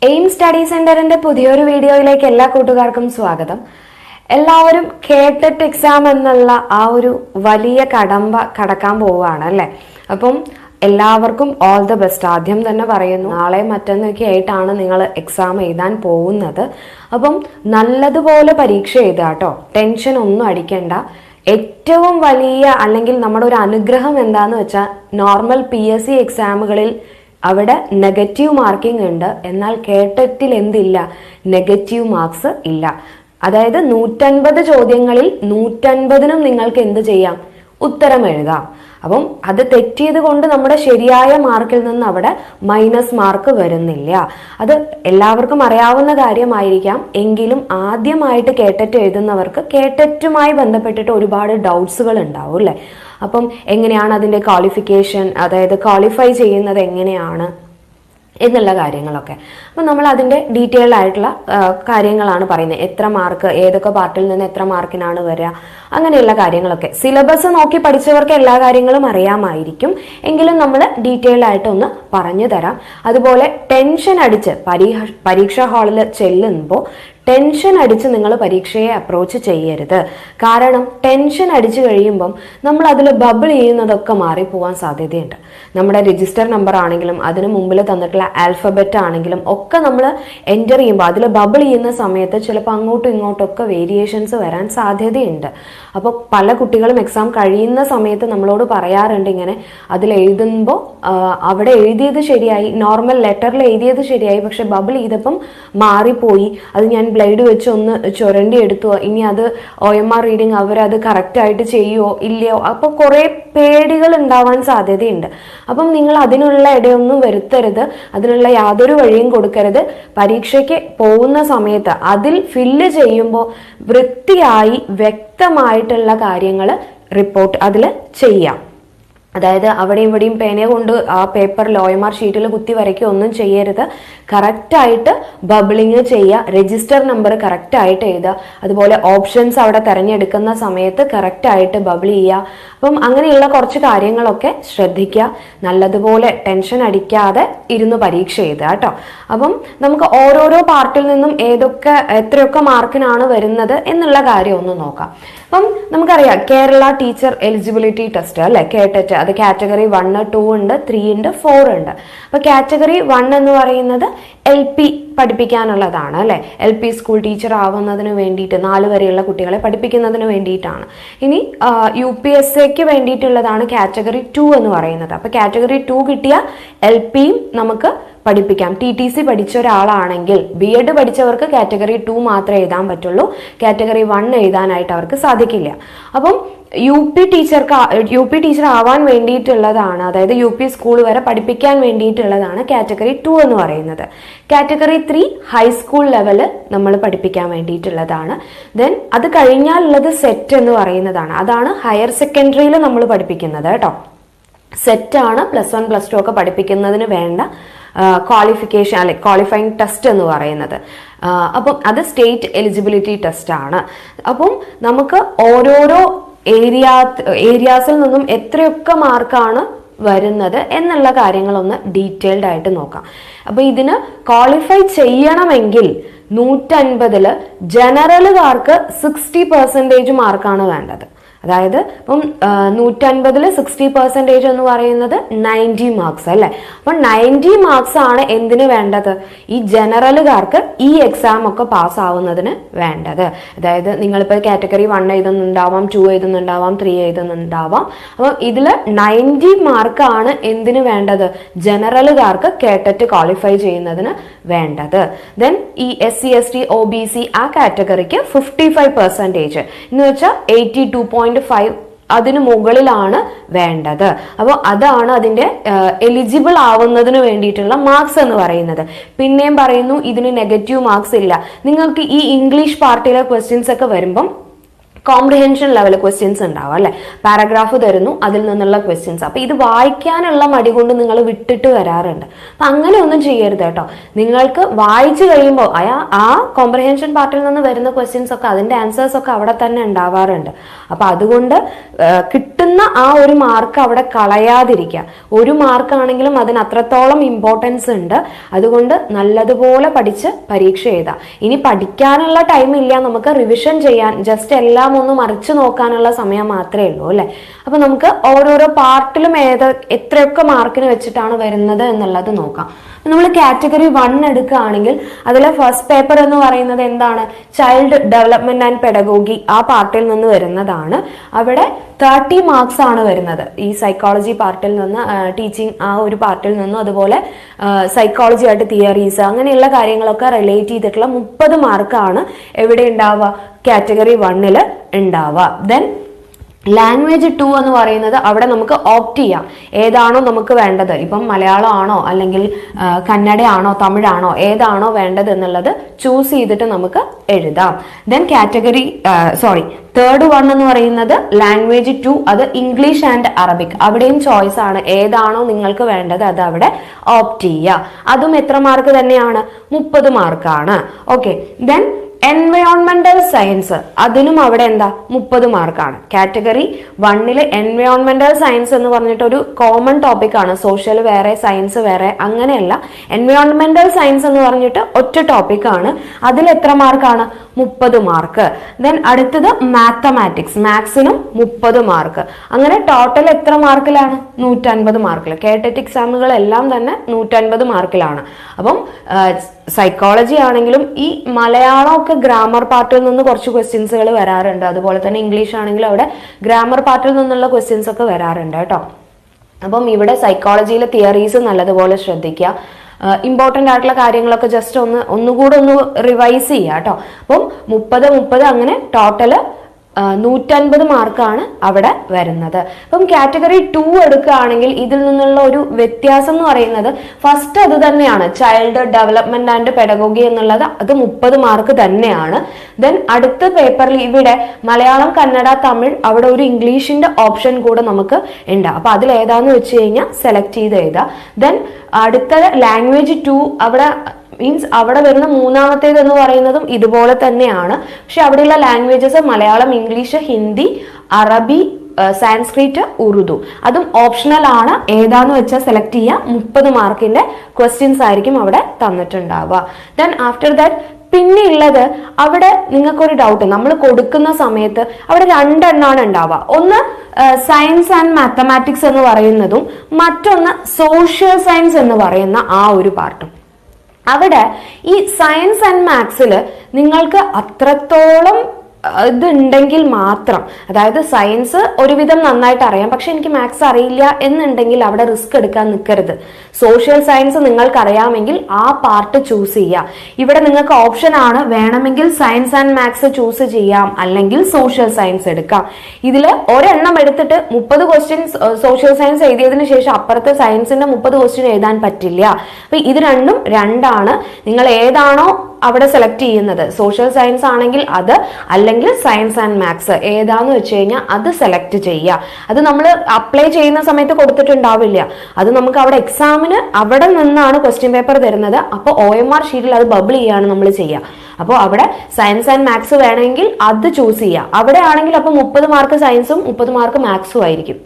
Aim study സെന്ററിന്റെ പുതിയൊരു വീഡിയോയിലേക്ക് എല്ലാ കൂട്ടുകാർക്കും സ്വാഗതം. എല്ലാവരും TET എക്സാം എന്നുള്ള ആ ഒരു വലിയ കടമ്പ കടക്കാൻ പോവുകയാണ് അല്ലേ. അപ്പം എല്ലാവർക്കും ഓൾ ദ ബെസ്റ്റ്. ആദ്യം തന്നെ പറയുന്നു, നാളെ മറ്റന്നൊക്കെ ആയിട്ടാണ് നിങ്ങൾ എക്സാം എഴുതാൻ പോകുന്നത്. അപ്പം നല്ലതുപോലെ പരീക്ഷ എഴുതുക കേട്ടോ. ടെൻഷൻ ഒന്നും അടിക്കണ്ട. ഏറ്റവും വലിയ അല്ലെങ്കിൽ നമ്മുടെ ഒരു അനുഗ്രഹം എന്താന്ന് വെച്ചാൽ നോർമൽ PSC എക്സാമുകളിൽ അവിടെ നെഗറ്റീവ് മാർക്കിംഗ് ഉണ്ട്. എന്നാൽ TET എന്തില്ല, നെഗറ്റീവ് മാർക്സ് ഇല്ല. അതായത് 150 ചോദ്യങ്ങളിൽ 150നും നിങ്ങൾക്ക് എന്ത് ചെയ്യാം, ഉത്തരം എഴുതാം. അപ്പം അത് തെറ്റിയത് കൊണ്ട് നമ്മുടെ ശരിയായ മാർക്കിൽ നിന്ന് അവിടെ മൈനസ് മാർക്ക് വരുന്നില്ല. അത് എല്ലാവർക്കും അറിയാവുന്ന കാര്യമായിരിക്കാം. എങ്കിലും ആദ്യമായിട്ട് TET എഴുതുന്നവർക്ക് TETുമായി ബന്ധപ്പെട്ടിട്ട് ഒരുപാട് ഡൗട്ട്സുകൾ ഉണ്ടാവും അല്ലേ. അപ്പം എങ്ങനെയാണ് അതിൻ്റെ ക്വാളിഫിക്കേഷൻ, അതായത് ക്വാളിഫൈ ചെയ്യുന്നത് എങ്ങനെയാണ് എന്നുള്ള കാര്യങ്ങളൊക്കെ. അപ്പം നമ്മൾ അതിൻ്റെ ഡീറ്റെയിൽ ആയിട്ടുള്ള കാര്യങ്ങളാണ് പറയുന്നത്. എത്ര മാർക്ക്, ഏതൊക്കെ പാർട്ടിൽ നിന്ന് എത്ര മാർക്കിനാണ് വരിക, അങ്ങനെയുള്ള കാര്യങ്ങളൊക്കെ. സിലബസ് നോക്കി പഠിച്ചവർക്ക് എല്ലാ കാര്യങ്ങളും അറിയാമായിരിക്കും. എങ്കിലും നമ്മൾ ഡീറ്റെയിൽ ആയിട്ടൊന്ന് പറഞ്ഞു തരാം. അതുപോലെ ടെൻഷൻ അടിച്ച് പരീക്ഷാ ഹാളിൽ ചെല്ലുമ്പോൾ ടെൻഷൻ അടിച്ച് നിങ്ങൾ പരീക്ഷയെ അപ്രോച്ച് ചെയ്യരുത്. കാരണം ടെൻഷൻ അടിച്ചു കഴിയുമ്പം നമ്മൾ അതിൽ ബബിൾ ചെയ്യുന്നതൊക്കെ മാറിപ്പോവാൻ സാധ്യതയുണ്ട്. നമ്മുടെ രജിസ്റ്റർ നമ്പർ ആണെങ്കിലും അതിന് മുമ്പിൽ തന്നിട്ടുള്ള ആൽഫബറ്റ് ആണെങ്കിലും ഒക്കെ നമ്മൾ എൻ്റർ ചെയ്യുമ്പോൾ അതിൽ ബബിൾ ചെയ്യുന്ന സമയത്ത് ചിലപ്പോൾ അങ്ങോട്ടും ഇങ്ങോട്ടൊക്കെ വേരിയേഷൻസ് വരാൻ സാധ്യതയുണ്ട്. അപ്പോൾ പല കുട്ടികളും എക്സാം കഴിയുന്ന സമയത്ത് നമ്മളോട് പറയാറുണ്ട്, ഇങ്ങനെ അതിൽ എഴുതുമ്പോൾ അവിടെ എഴുതിയത് ശരിയായി, നോർമൽ ലെറ്ററിൽ എഴുതിയത് ശരിയായി, പക്ഷെ ബബിൾ ചെയ്തപ്പം മാറിപ്പോയി, അത് ഞാൻ ബ്ലേഡ് വെച്ച് ഒന്ന് ചുരണ്ടി എടുത്തു, ഇനി അത് OMR റീഡിങ് അവരത് കറക്റ്റായിട്ട് ചെയ്യുമോ ഇല്ലയോ. അപ്പോൾ കുറേ പേടികൾ ഉണ്ടാവാൻ സാധ്യതയുണ്ട്. അപ്പം നിങ്ങൾ അതിനുള്ള ഇടയൊന്നും വരുത്തരുത്, അതിനുള്ള യാതൊരു വഴിയും കൊടുക്കരുത്. പരീക്ഷയ്ക്ക് പോകുന്ന സമയത്ത് അതിൽ ഫില്ല് ചെയ്യുമ്പോൾ വൃത്തിയായി വ്യക്തമായിട്ടുള്ള കാര്യങ്ങൾ റിപ്പോർട്ട് അതിൽ ചെയ്യാം. അതായത് അവിടെയും ഇവിടെയും പേന കൊണ്ട് ആ പേപ്പറിൽ OMR ഷീറ്റിൽ കുത്തി വരയ്ക്കുക ഒന്നും ചെയ്യരുത്. കറക്റ്റായിട്ട് ബബിളിങ് ചെയ്യുക, രജിസ്റ്റർ നമ്പർ കറക്റ്റായിട്ട് എഴുതുക. അതുപോലെ ഓപ്ഷൻസ് അവിടെ തിരഞ്ഞെടുക്കുന്ന സമയത്ത് കറക്റ്റായിട്ട് ബബിൾ ചെയ്യുക. അപ്പം അങ്ങനെയുള്ള കുറച്ച് കാര്യങ്ങളൊക്കെ ശ്രദ്ധിക്കുക. നല്ലതുപോലെ ടെൻഷൻ അടിക്കാതെ ഇരുന്ന് പരീക്ഷ എഴുതുക കേട്ടോ. അപ്പം നമുക്ക് ഓരോരോ പാർട്ടിൽ നിന്നും എത്രയൊക്കെ മാർക്കിനാണ് വരുന്നത് എന്നുള്ള കാര്യം ഒന്ന് നോക്കാം. അപ്പം നമുക്കറിയാം കേരള ടീച്ചർ എലിജിബിലിറ്റി ടെസ്റ്റ് അല്ലെ, TET. അത് കാറ്റഗറി 1, 2 ഉണ്ട്, 3 ഉണ്ട്, 4 ഉണ്ട്. അപ്പൊ കാറ്റഗറി 1 എന്ന് പറയുന്നത് LP പഠിപ്പിക്കാനുള്ളതാണ് അല്ലെ. LP സ്കൂൾ ടീച്ചർ ആവുന്നതിന് വേണ്ടിയിട്ട് 4 വരെയുള്ള കുട്ടികളെ പഠിപ്പിക്കുന്നതിന് വേണ്ടിയിട്ടാണ്. ഇനി UPSCക്ക് വേണ്ടിയിട്ടുള്ളതാണ് കാറ്റഗറി 2 എന്ന് പറയുന്നത്. അപ്പൊ കാറ്റഗറി 2 കിട്ടിയ LPയും നമുക്ക് പഠിപ്പിക്കാം. TTC പഠിച്ച ഒരാളാണെങ്കിൽ, BEd പഠിച്ചവർക്ക് കാറ്റഗറി 2 മാത്രമേ എഴുതാൻ പറ്റുള്ളൂ, കാറ്റഗറി 1 എഴുതാനായിട്ട് അവർക്ക് സാധിക്കില്ല. അപ്പം UP ടീച്ചർ ആവാൻ വേണ്ടിയിട്ടുള്ളതാണ്, അതായത് UP സ്കൂൾ വരെ പഠിപ്പിക്കാൻ വേണ്ടിയിട്ടുള്ളതാണ് കാറ്റഗറി 2 എന്ന് പറയുന്നത്. കാറ്റഗറി 3 ഹൈസ്കൂൾ ലെവല് നമ്മൾ പഠിപ്പിക്കാൻ വേണ്ടിയിട്ടുള്ളതാണ്. ദെൻ അത് കഴിഞ്ഞാലുള്ളത് സെറ്റ് എന്ന് പറയുന്നതാണ്. അതാണ് ഹയർ സെക്കൻഡറിയിൽ നമ്മൾ പഠിപ്പിക്കുന്നത് കേട്ടോ. സെറ്റാണ് +1 +2 ഒക്കെ പഠിപ്പിക്കുന്നതിന് വേണ്ട ക്വാളിഫിക്കേഷൻ അല്ലെ ക്വാളിഫയിങ് ടെസ്റ്റ് എന്ന് പറയുന്നത്. അപ്പം അത് സ്റ്റേറ്റ് എലിജിബിലിറ്റി ടെസ്റ്റ് ആണ്. അപ്പം നമുക്ക് ഓരോരോ ഏരിയാസിൽ നിന്നും എത്രയൊക്കെ മാർക്കാണ് വരുന്നത് എന്നുള്ള കാര്യങ്ങളൊന്ന് ഡീറ്റെയിൽഡ് ആയിട്ട് നോക്കാം. അപ്പൊ ഇതിന് ക്വാളിഫൈ ചെയ്യണമെങ്കിൽ 150 ജനറലുകാർക്ക് 60% മാർക്കാണ് വേണ്ടത്. അതായത് ഇപ്പം 150 60% എന്ന് പറയുന്നത് 90 മാർക്സ് അല്ലെ. അപ്പൊ 90 മാർക്സ് ആണ് എന്തിനു വേണ്ടത്, ഈ ജനറലുകാർക്ക് ഈ എക്സാം ഒക്കെ പാസ് ആവുന്നതിന് വേണ്ടത്. അതായത് നിങ്ങളിപ്പോൾ കാറ്റഗറി 1 എഴുതുന്നുണ്ടാവാം, 2 എഴുതുന്നുണ്ടാവാം, 3 എഴുതുന്നുണ്ടാവാം. അപ്പം ഇതിൽ 90 മാർക്കാണ് എന്തിനു വേണ്ടത്, ജനറലുകാർക്ക് TET ക്വാളിഫൈ ചെയ്യുന്നതിന് വേണ്ടത്. ദെൻ ഈ SC ST OBC ആ കാറ്റഗറിക്ക് 55% എന്ന് വെച്ചാൽ 82.5 അതിന് മുകളിലാണ് വേണ്ടത്. അപ്പോൾ അതാണ് അതിന്റെ എലിജിബിൾ ആവുന്നതിന് വേണ്ടിയിട്ടുള്ള മാർക്സ് എന്ന് പറയുന്നത്. പിന്നെയും പറയുന്നു, ഇതിന് നെഗറ്റീവ് മാർക്സ് ഇല്ല. നിങ്ങൾക്ക് ഈ ഇംഗ്ലീഷ് പാർട്ടിയിലെ ക്വസ്റ്റ്യൻസ് ഒക്കെ വരുമ്പം കോംപ്രിഹെൻഷൻ ലെവൽ ക്വസ്റ്റ്യൻസ് ഉണ്ടാവും അല്ലെ. പാരഗ്രാഫ് തരുന്നു, അതിൽ നിന്നുള്ള ക്വസ്റ്റ്യൻസ്. അപ്പൊ ഇത് വായിക്കാനുള്ള മടി കൊണ്ട് നിങ്ങൾ വിട്ടിട്ട് വരാറുണ്ട്. അപ്പൊ അങ്ങനെ ഒന്നും ചെയ്യരുത് കേട്ടോ. നിങ്ങൾക്ക് വായിച്ചു കഴിയുമ്പോൾ ആ കോംപ്രിഹെൻഷൻ പാർട്ടിൽ നിന്ന് വരുന്ന ക്വസ്റ്റ്യൻസ് ഒക്കെ അതിന്റെ ആൻസേഴ്സ് ഒക്കെ അവിടെ തന്നെ ഉണ്ടാവാറുണ്ട്. അപ്പൊ അതുകൊണ്ട് കിട്ടുന്ന ആ ഒരു മാർക്ക് അവിടെ കളയാതിരിക്കുക. ഒരു മാർക്കാണെങ്കിലും അതിന് അത്രത്തോളം ഇമ്പോർട്ടൻസ് ഉണ്ട്. അതുകൊണ്ട് നല്ലതുപോലെ പഠിച്ച് പരീക്ഷ എഴുതാം. ഇനി പഠിക്കാനുള്ള ടൈം ഇല്ല, നമുക്ക് റിവിഷൻ ചെയ്യാൻ, ജസ്റ്റ് എല്ലാം ഒന്ന് മറിച്ച് നോക്കാനുള്ള സമയം മാത്രമേ ഉള്ളൂ അല്ലെ. അപ്പൊ നമുക്ക് ഓരോരോ പാർട്ടിലും എത്രയൊക്കെ മാർക്കിന് വെച്ചിട്ടാണ് വരുന്നത് എന്നുള്ളത് നോക്കാം. നമ്മൾ കാറ്റഗറി 1 എടുക്കുകയാണെങ്കിൽ അതിലെ ഫസ്റ്റ് പേപ്പർ എന്ന് പറയുന്നത് എന്താണ്? ചൈൽഡ് ഡെവലപ്മെന്റ് ആൻഡ് പെഡഗോഗി ആ പാർട്ടിൽ നിന്ന് വരുന്നതാണ്. അവിടെ 30 മാർക്സ് ആണ് വരുന്നത്. ഈ സൈക്കോളജി പാർട്ടിൽ നിന്ന്, ടീച്ചിങ് ആ ഒരു പാർട്ടിൽ നിന്നും, അതുപോലെ സൈക്കോളജി ആയിട്ട് തിയറീസ് അങ്ങനെയുള്ള കാര്യങ്ങളൊക്കെ റിലേറ്റ് ചെയ്തിട്ടുള്ള 30 മാർക്കാണ് എവിടെ ഉണ്ടാവുക? കാറ്റഗറി 1 ഉണ്ടാവുക. ദെൻ ലാംഗ്വേജ് 2 എന്ന് പറയുന്നത് അവിടെ നമുക്ക് ഓപ്റ്റ് ചെയ്യാം ഏതാണോ നമുക്ക് വേണ്ടത്. ഇപ്പം മലയാളം ആണോ അല്ലെങ്കിൽ കന്നഡ ആണോ തമിഴാണോ ഏതാണോ വേണ്ടത് എന്നുള്ളത് ചൂസ് ചെയ്തിട്ട് നമുക്ക് എഴുതാം. ദെൻ തേർഡ് 1 എന്ന് പറയുന്നത് ലാംഗ്വേജ് 2, അത് ഇംഗ്ലീഷ് ആൻഡ് അറബിക്. അവിടെയും ചോയ്സ് ആണ്, ഏതാണോ നിങ്ങൾക്ക് വേണ്ടത് അത് അവിടെ ഓപ്റ്റ് ചെയ്യുക. അതും എത്ര മാർക്ക് തന്നെയാണ്? 30 മാർക്കാണ്. ഓക്കെ. ദെൻ എൻവയോൺമെന്റൽ സയൻസ്, അതിനും അവിടെ എന്താ? 30 മാർക്കാണ്. കാറ്റഗറി 1 എൻവയോൺമെന്റൽ സയൻസ് എന്ന് പറഞ്ഞിട്ട് ഒരു കോമൺ ടോപ്പിക് ആണ്. സോഷ്യൽ വേറെ, സയൻസ് വേറെ, അങ്ങനെയല്ല. എൻവയോൺമെന്റൽ സയൻസ് എന്ന് പറഞ്ഞിട്ട് ഒറ്റ ടോപ്പിക് ആണ്. അതിൽ എത്ര മാർക്കാണ്? 30 മാർക്ക്. ദെൻ അടുത്തത് മാത്തമാറ്റിക്സ്, മാത്സിനും 30 മാർക്ക്. അങ്ങനെ ടോട്ടൽ എത്ര മാർക്കിലാണ്? 150 മാർക്കിൽ. കേട്ടറ്റ് എക്സാമുകളെല്ലാം തന്നെ 150 മാർക്കിലാണ്. അപ്പം സൈക്കോളജി ആണെങ്കിലും ഈ മലയാളമൊക്കെ ഗ്രാമർ പാർട്ടിൽ നിന്ന് കുറച്ച് ക്വസ്റ്റ്യൻസുകൾ വരാറുണ്ട്. അതുപോലെ തന്നെ ഇംഗ്ലീഷ് ആണെങ്കിലും അവിടെ ഗ്രാമർ പാർട്ടിൽ നിന്നുള്ള ക്വസ്റ്റ്യൻസ് ഒക്കെ വരാറുണ്ട് കേട്ടോ. അപ്പം ഇവിടെ സൈക്കോളജിയിലെ തിയറീസ് നല്ലതുപോലെ ശ്രദ്ധിക്കുക. ഇമ്പോർട്ടൻ്റ് ആയിട്ടുള്ള കാര്യങ്ങളൊക്കെ ജസ്റ്റ് ഒന്നുകൂടെ ഒന്ന് റിവൈസ് ചെയ്യുക കേട്ടോ. അപ്പം 30 അങ്ങനെ ടോട്ടല് 150 മാർക്കാണ് അവിടെ വരുന്നത്. അപ്പം കാറ്റഗറി 2 എടുക്കുകയാണെങ്കിൽ ഇതിൽ നിന്നുള്ള ഒരു വ്യത്യാസം എന്ന് പറയുന്നത് ഫസ്റ്റ് അത് തന്നെയാണ്, ചൈൽഡ് ഡെവലപ്മെന്റ് ആൻഡ് പെഡഗോഗി എന്നുള്ളത് അത് 30 മാർക്ക് തന്നെയാണ്. ദെൻ അടുത്ത പേപ്പറിൽ ഇവിടെ മലയാളം, കന്നഡ, തമിഴ്, അവിടെ ഒരു ഇംഗ്ലീഷിന്റെ ഓപ്ഷൻ കൂടെ നമുക്ക് ഉണ്ട്. അപ്പൊ അതിൽ ഏതാന്ന് വെച്ച് കഴിഞ്ഞാൽ സെലക്ട് ചെയ്ത് എഴുതാം. ദെൻ അടുത്ത ലാംഗ്വേജ് 2 അവിടെ മീൻസ് അവിടെ വരുന്ന മൂന്നാമത്തേത് എന്ന് പറയുന്നതും ഇതുപോലെ തന്നെയാണ്. പക്ഷെ അവിടെയുള്ള ലാംഗ്വേജസ് മലയാളം, ഇംഗ്ലീഷ്, ഹിന്ദി, അറബി, സാൻസ്ക്രിറ്റ്, ഉറുദു, അതും ഓപ്ഷണൽ ആണ്. ഏതാന്ന് വെച്ചാൽ സെലക്ട് ചെയ്യുക. 30 മാർക്കിന്റെ ക്വസ്റ്റ്യൻസ് ആയിരിക്കും അവിടെ തന്നിട്ടുണ്ടാവുക. ദെൻ ആഫ്റ്റർ ദാറ്റ് പിന്നെ ഉള്ളത് അവിടെ നിങ്ങൾക്കൊരു ഡൗട്ട്, നമ്മൾ കൊടുക്കുന്ന സമയത്ത് അവിടെ 2 എണ്ണമാണ് ഉണ്ടാവുക. ഒന്ന് സയൻസ് ആൻഡ് മാത്തമാറ്റിക്സ് എന്ന് പറയുന്നതും മറ്റൊന്ന് സോഷ്യൽ സയൻസ് എന്ന് പറയുന്ന ആ ഒരു പാർട്ടും. അവിടെ ഈ സയൻസ് ആൻഡ് മാത്സിൽ നിങ്ങൾക്ക് അത്രത്തോളം ഇതുണ്ടെങ്കിൽ മാത്രം, അതായത് സയൻസ് ഒരുവിധം നന്നായിട്ട് അറിയാം പക്ഷെ എനിക്ക് മാത്സ് അറിയില്ല എന്നുണ്ടെങ്കിൽ അവിടെ റിസ്ക് എടുക്കാൻ നിൽക്കരുത്. സോഷ്യൽ സയൻസ് നിങ്ങൾക്ക് അറിയാമെങ്കിൽ ആ പാർട്ട് ചൂസ് ചെയ്യാം. ഇവിടെ നിങ്ങൾക്ക് ഓപ്ഷൻ ആണ്, വേണമെങ്കിൽ സയൻസ് ആൻഡ് മാത്സ് ചൂസ് ചെയ്യാം, അല്ലെങ്കിൽ സോഷ്യൽ സയൻസ് എടുക്കാം. ഇതിൽ ഒരെണ്ണം എടുത്തിട്ട് 30 ക്വസ്റ്റ്യൻസ് സോഷ്യൽ സയൻസ് എഴുതിയതിനു ശേഷം അപ്പുറത്തെ സയൻസിന്റെ 30 ക്വസ്റ്റ്യൻ എഴുതാൻ പറ്റില്ല. അപ്പൊ ഇത് രണ്ടും രണ്ടാണ്. നിങ്ങൾ ഏതാണോ അവിടെ സെലക്ട് ചെയ്യുന്നത്, സോഷ്യൽ സയൻസ് ആണെങ്കിൽ അത്, അല്ലെങ്കിൽ സയൻസ് ആൻഡ് മാത്സ് ഏതാന്ന് വെച്ച് കഴിഞ്ഞാൽ അത് സെലക്ട് ചെയ്യുക. അത് നമ്മൾ അപ്ലൈ ചെയ്യുന്ന സമയത്ത് കൊടുത്തിട്ടുണ്ടാവില്ല. അത് നമുക്ക് അവിടെ എക്സാമിന് അവിടെ നിന്നാണ് ക്വസ്റ്റ്യൻ പേപ്പർ തരുന്നത്. അപ്പോൾ OMR ഷീറ്റിൽ അത് ബബിൾ ചെയ്യാണ് നമ്മൾ ചെയ്യുക. അപ്പോൾ അവിടെ സയൻസ് ആൻഡ് മാത്സ് വേണമെങ്കിൽ അത് ചൂസ് ചെയ്യുക. അവിടെ ആണെങ്കിൽ അപ്പോൾ 30 മാർക്ക് സയൻസും 30 മാർക്ക് മാത്സും ആയിരിക്കും.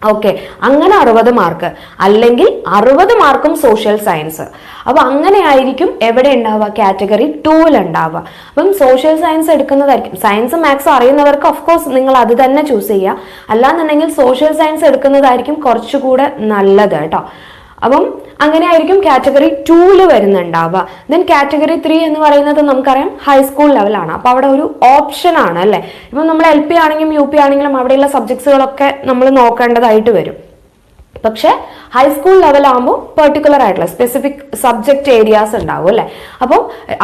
ഓക്കെ, അങ്ങനെ 60 മാർക്ക്, അല്ലെങ്കിൽ 60 മാർക്കും സോഷ്യൽ സയൻസ്. അപ്പൊ അങ്ങനെ ആയിരിക്കും എവിടെ ഉണ്ടാവുക? കാറ്റഗറി 2 ഉണ്ടാവുക. അപ്പം സോഷ്യൽ സയൻസ് എടുക്കുന്നതായിരിക്കും. സയൻസ് മാത്സ് അറിയുന്നവർക്ക് ഓഫ്കോഴ്സ് നിങ്ങൾ അത് തന്നെ ചൂസ് ചെയ്യുക. അല്ലാന്നുണ്ടെങ്കിൽ സോഷ്യൽ സയൻസ് എടുക്കുന്നതായിരിക്കും കുറച്ചുകൂടെ നല്ലത് കേട്ടോ. അപ്പം അങ്ങനെ ആയിരിക്കും കാറ്റഗറി 2 വരുന്നുണ്ടാവുക. ദെൻ കാറ്റഗറി 3 എന്ന് പറയുന്നത് നമുക്കറിയാം ഹൈസ്കൂൾ ലെവലാണ്. അപ്പൊ അവിടെ ഒരു ഓപ്ഷൻ ആണ് അല്ലെ. ഇപ്പൊ നമ്മൾ LP ആണെങ്കിലും UP ആണെങ്കിലും അവിടെയുള്ള സബ്ജക്ട്സുകളൊക്കെ നമ്മൾ നോക്കേണ്ടതായിട്ട് വരും. പക്ഷെ ഹൈസ്കൂൾ ലെവൽ ആകുമ്പോൾ പെർട്ടിക്കുലർ ആയിട്ടുള്ള സ്പെസിഫിക് സബ്ജക്ട് ഏരിയാസ് ഉണ്ടാവും അല്ലെ. അപ്പോൾ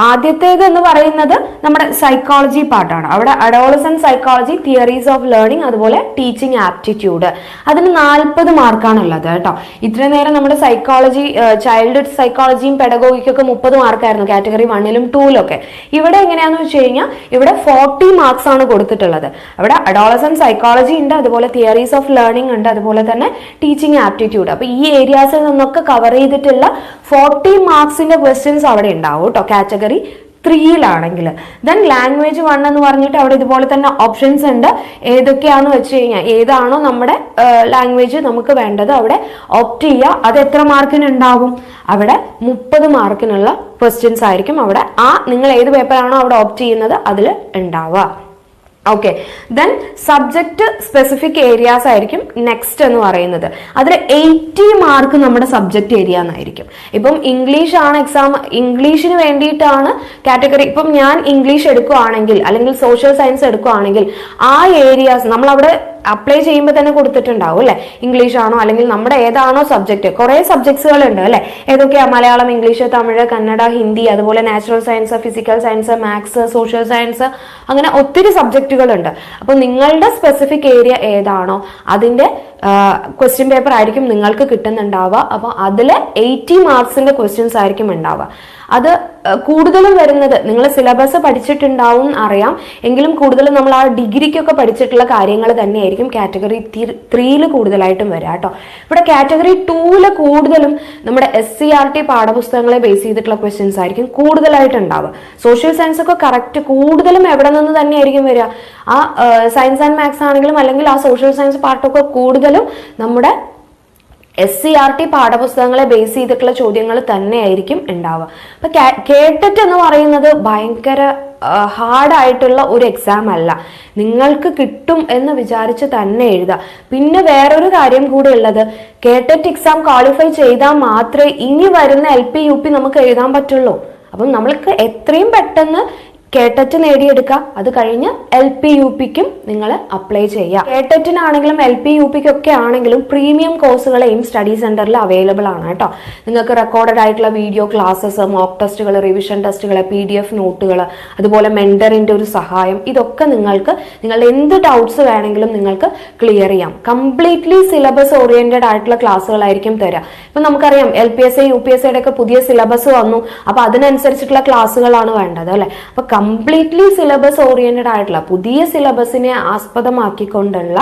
ആദ്യത്തേത് എന്ന് പറയുന്നത് നമ്മുടെ സൈക്കോളജി പാർട്ടാണ്. അവിടെ adolescent psychology, theories of learning, അതുപോലെ ടീച്ചിങ് ആപ്റ്റിറ്റ്യൂഡ്. അതിന് 40 മാർക്കാണുള്ളത് കേട്ടോ. ഇത്രയും നേരം നമ്മുടെ സൈക്കോളജി, ചൈൽഡ്ഹുഡ് സൈക്കോളജിയും പെഡഗോഗിക്കൊക്കെ 30 മാർക്കായിരുന്നു കാറ്റഗറി 1ലും 2ലും. ഇവിടെ എങ്ങനെയാന്ന് വെച്ച് കഴിഞ്ഞാൽ ഇവിടെ 40 മാർക്സ് ആണ് കൊടുത്തിട്ടുള്ളത്. അവിടെ അഡോളസന്റ് സൈക്കോളജി ഉണ്ട്, അതുപോലെ തിയറീസ് ഓഫ് ലേണിംഗ് ഉണ്ട്, അതുപോലെ തന്നെ ടീച്ചിങ് ആപ്റ്റിറ്റ്യൂഡ്. അപ്പൊ ഈ ഏരിയാസിൽ നിന്നൊക്കെ കവർ ചെയ്തിട്ടുള്ള 40 മാർക്സിന്റെ ക്വസ്റ്റ്യൻസ് അവിടെ ഉണ്ടാവും കേട്ടോ കാറ്റഗറി 3യിലാണെങ്കിൽ. ദെൻ ലാംഗ്വേജ് 1 എന്ന് പറഞ്ഞിട്ട് അവിടെ ഇതുപോലെ തന്നെ ഓപ്ഷൻസ് ഉണ്ട്. ഏതൊക്കെയാന്ന് വെച്ച് കഴിഞ്ഞാൽ ഏതാണോ നമ്മുടെ ലാംഗ്വേജ് നമുക്ക് വേണ്ടത് അവിടെ ഓപ്റ്റ് ചെയ്യുക. അത് എത്ര മാർക്കിന് ഉണ്ടാവും? അവിടെ 30 മാർക്കിനുള്ള ക്വസ്റ്റ്യൻസ് ആയിരിക്കും അവിടെ നിങ്ങൾ ഏത് പേപ്പറാണോ അവിടെ ഓപ്റ്റ് ചെയ്യുന്നത് അതിൽ ഉണ്ടാവുക. Okay, then subject specific areas ആയിരിക്കും നെക്സ്റ്റ് എന്ന് പറയുന്നത്. അതിൽ 80 മാർക്ക് നമ്മുടെ സബ്ജക്ട് ഏരിയ എന്നായിരിക്കും. ഇപ്പം ഇംഗ്ലീഷ് ആണ് എക്സാം, ഇംഗ്ലീഷിന് വേണ്ടിയിട്ടാണ് കാറ്റഗറി. ഇപ്പം ഞാൻ ഇംഗ്ലീഷ് എടുക്കുകയാണെങ്കിൽ അല്ലെങ്കിൽ സോഷ്യൽ സയൻസ് എടുക്കുകയാണെങ്കിൽ ആ ഏരിയാസ് നമ്മൾ അവിടെ അപ്ലൈ ചെയ്യുമ്പോൾ തന്നെ കൊടുത്തിട്ടുണ്ടാവും അല്ലെ. ഇംഗ്ലീഷ് ആണോ അല്ലെങ്കിൽ നമ്മുടെ ഏതാണോ സബ്ജക്ട്, കുറെ സബ്ജക്ട്സുകൾ ഉണ്ട് അല്ലെ. ഏതൊക്കെയാ? മലയാളം, ഇംഗ്ലീഷ്, തമിഴ്, കന്നഡ, ഹിന്ദി, അതുപോലെ natural science, physical science, maths, social science, അങ്ങനെ ഒത്തിരി സബ്ജക്റ്റുകൾ ഉണ്ട്. അപ്പൊ നിങ്ങളുടെ സ്പെസിഫിക് ഏരിയ ഏതാണോ അതിന്റെ ക്വസ്റ്റ്യൻ പേപ്പർ ആയിരിക്കും നിങ്ങൾക്ക് കിട്ടുന്നുണ്ടാവുക. അപ്പൊ അതില് 80 മാർക്സിന്റെ ക്വസ്റ്റ്യൻസ് ആയിരിക്കും ഉണ്ടാവുക. അത് കൂടുതലും വരുന്നത് നിങ്ങൾ സിലബസ് പഠിച്ചിട്ടുണ്ടാവും അറിയാം, എങ്കിലും കൂടുതലും നമ്മൾ ആ ഡിഗ്രിക്കൊക്കെ പഠിച്ചിട്ടുള്ള കാര്യങ്ങൾ തന്നെയായിരിക്കും കാറ്റഗറി 3യിൽ കൂടുതലായിട്ടും വരിക കേട്ടോ. ഇവിടെ കാറ്റഗറി 2ല് കൂടുതലും നമ്മുടെ SCERT പാഠപുസ്തകങ്ങളെ ബേസ് ചെയ്തിട്ടുള്ള ക്വസ്റ്റ്യൻസ് ആയിരിക്കും കൂടുതലായിട്ട് ഉണ്ടാവുക. സോഷ്യൽ സയൻസ് ഒക്കെ കറക്റ്റ് കൂടുതലും എവിടെ നിന്ന് തന്നെയായിരിക്കും വരിക, ആ സയൻസ് ആൻഡ് മാത്സ് ആണെങ്കിലും അല്ലെങ്കിൽ ആ സോഷ്യൽ സയൻസ് പാർട്ടൊക്കെ കൂടുതലും നമ്മുടെ SCERT പാഠപുസ്തകങ്ങളെ ബേസ് ചെയ്തിട്ടുള്ള ചോദ്യങ്ങൾ തന്നെയായിരിക്കും ഉണ്ടാവുക. അപ്പൊ TET എന്ന് പറയുന്നത് ഭയങ്കര ഹാർഡായിട്ടുള്ള ഒരു എക്സാം അല്ല, നിങ്ങൾക്ക് കിട്ടും എന്ന് വിചാരിച്ച് തന്നെ എഴുതുക. പിന്നെ വേറൊരു കാര്യം കൂടി ഉള്ളത്, TET എക്സാം ക്വാളിഫൈ ചെയ്താൽ മാത്രമേ ഇനി വരുന്ന LPUP നമുക്ക് എഴുതാൻ പറ്റുള്ളൂ. അപ്പം നമ്മൾക്ക് എത്രയും പെട്ടെന്ന് TET നേടിയെടുക്കുക. അത് കഴിഞ്ഞ് LPUPക്കും നിങ്ങൾ അപ്ലൈ ചെയ്യുക. TETനാണെങ്കിലും LPUPക്കൊക്കെ ആണെങ്കിലും പ്രീമിയം കോഴ്സുകളെയും സ്റ്റഡി സെന്ററിൽ അവൈലബിൾ ആണ് കേട്ടോ. നിങ്ങൾക്ക് റെക്കോർഡഡ് ആയിട്ടുള്ള വീഡിയോ ക്ലാസ്സസ്, മോക്ക് ടെസ്റ്റുകൾ, റിവിഷൻ ടെസ്റ്റുകൾ, PDF നോട്ടുകൾ, അതുപോലെ മെന്ററിന്റെ ഒരു സഹായം, ഇതൊക്കെ നിങ്ങൾക്ക് നിങ്ങളുടെ എന്ത് ഡൗട്ട്സ് വേണമെങ്കിലും നിങ്ങൾക്ക് ക്ലിയർ ചെയ്യാം. കംപ്ലീറ്റ്ലി സിലബസ് ഓറിയന്റഡ് ആയിട്ടുള്ള ക്ലാസ്സുകളായിരിക്കും തരിക. ഇപ്പൊ നമുക്കറിയാം LPSA UPSAയുടെ ഒക്കെ പുതിയ സിലബസ് വന്നു. അപ്പൊ അതിനനുസരിച്ചിട്ടുള്ള ക്ലാസ്സുകളാണ് വേണ്ടത് അല്ലെ. അപ്പൊ കംപ്ലീറ്റ്ലി സിലബസ് ഓറിയന്റഡ് ആയിട്ടുള്ള പുതിയ സിലബസിനെ ആസ്പദമാക്കിക്കൊണ്ടുള്ള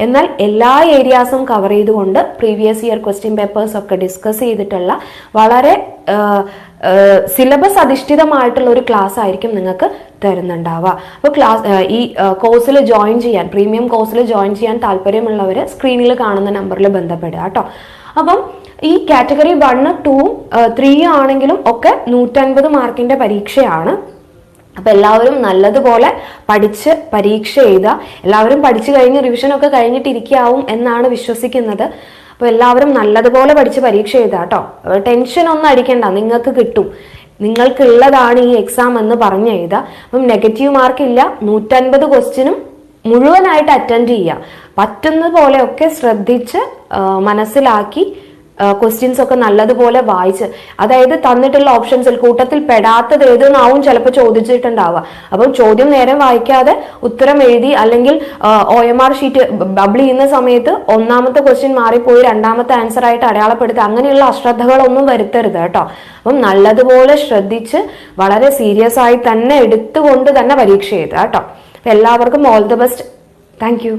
എന്നാൽ എല്ലാ ഏരിയാസും കവർ ചെയ്തുകൊണ്ട് പ്രീവിയസ് ഇയർ ക്വസ്റ്റ്യൻ പേപ്പേഴ്സ് ഒക്കെ ഡിസ്കസ് ചെയ്തിട്ടുള്ള വളരെ സിലബസ് അധിഷ്ഠിതമായിട്ടുള്ള ഒരു ക്ലാസ് ആയിരിക്കും നിങ്ങൾക്ക് തരുന്നുണ്ടാവുക. അപ്പോൾ ഈ കോഴ്സിൽ ജോയിൻ ചെയ്യാൻ, പ്രീമിയം കോഴ്സിൽ ജോയിൻ ചെയ്യാൻ താല്പര്യമുള്ളവർ സ്ക്രീനിൽ കാണുന്ന നമ്പറിൽ ബന്ധപ്പെടുക കേട്ടോ. അപ്പം ഈ കാറ്റഗറി 1, 2, 3 ആണെങ്കിലും ഒക്കെ 150 മാർക്കിന്റെ പരീക്ഷയാണ്. അപ്പൊ എല്ലാവരും നല്ലതുപോലെ പഠിച്ച് പരീക്ഷ എഴുതുക. എല്ലാവരും പഠിച്ചു കഴിഞ്ഞ് റിവിഷനൊക്കെ കഴിഞ്ഞിട്ടിരിക്കാവും എന്നാണ് വിശ്വസിക്കുന്നത്. അപ്പൊ എല്ലാവരും നല്ലതുപോലെ പഠിച്ച് പരീക്ഷ എഴുതുക കേട്ടോ. ടെൻഷൻ ഒന്നും അടിക്കണ്ട, നിങ്ങൾക്ക് കിട്ടും, നിങ്ങൾക്കുള്ളതാണ് ഈ എക്സാം എന്ന് പറഞ്ഞ് എഴുതുക. അപ്പം നെഗറ്റീവ് മാർക്ക് ഇല്ല. 150 ക്വസ്റ്റ്യനും മുഴുവനായിട്ട് അറ്റൻഡ് ചെയ്യുക. പറ്റുന്നത് പോലെയൊക്കെ ശ്രദ്ധിച്ച് മനസ്സിലാക്കി ക്വസ്റ്റ്യൻസ് ഒക്കെ നല്ലതുപോലെ വായിച്ച്, അതായത് തന്നിട്ടുള്ള ഓപ്ഷൻസിൽ കൂട്ടത്തിൽ പെടാത്തത് ഏതെന്നാവും ചിലപ്പോൾ ചോദിച്ചിട്ടുണ്ടാവുക. അപ്പം ചോദ്യം നേരെ വായിക്കാതെ ഉത്തരം എഴുതി, അല്ലെങ്കിൽ OMR ഷീറ്റ് ബബിൾ ചെയ്യുന്ന സമയത്ത് ഒന്നാമത്തെ ക്വസ്റ്റ്യൻ മാറിപ്പോയി രണ്ടാമത്തെ ആൻസർ ആയിട്ട് അടയാളപ്പെടുത്തുക, അങ്ങനെയുള്ള അശ്രദ്ധകളൊന്നും വരുത്തരുത് കേട്ടോ. അപ്പം നല്ലതുപോലെ ശ്രദ്ധിച്ച് വളരെ സീരിയസ് ആയി തന്നെ എടുത്തുകൊണ്ട് തന്നെ പരീക്ഷ എഴുതുക കേട്ടോ. എല്ലാവർക്കും all the best. Thank you.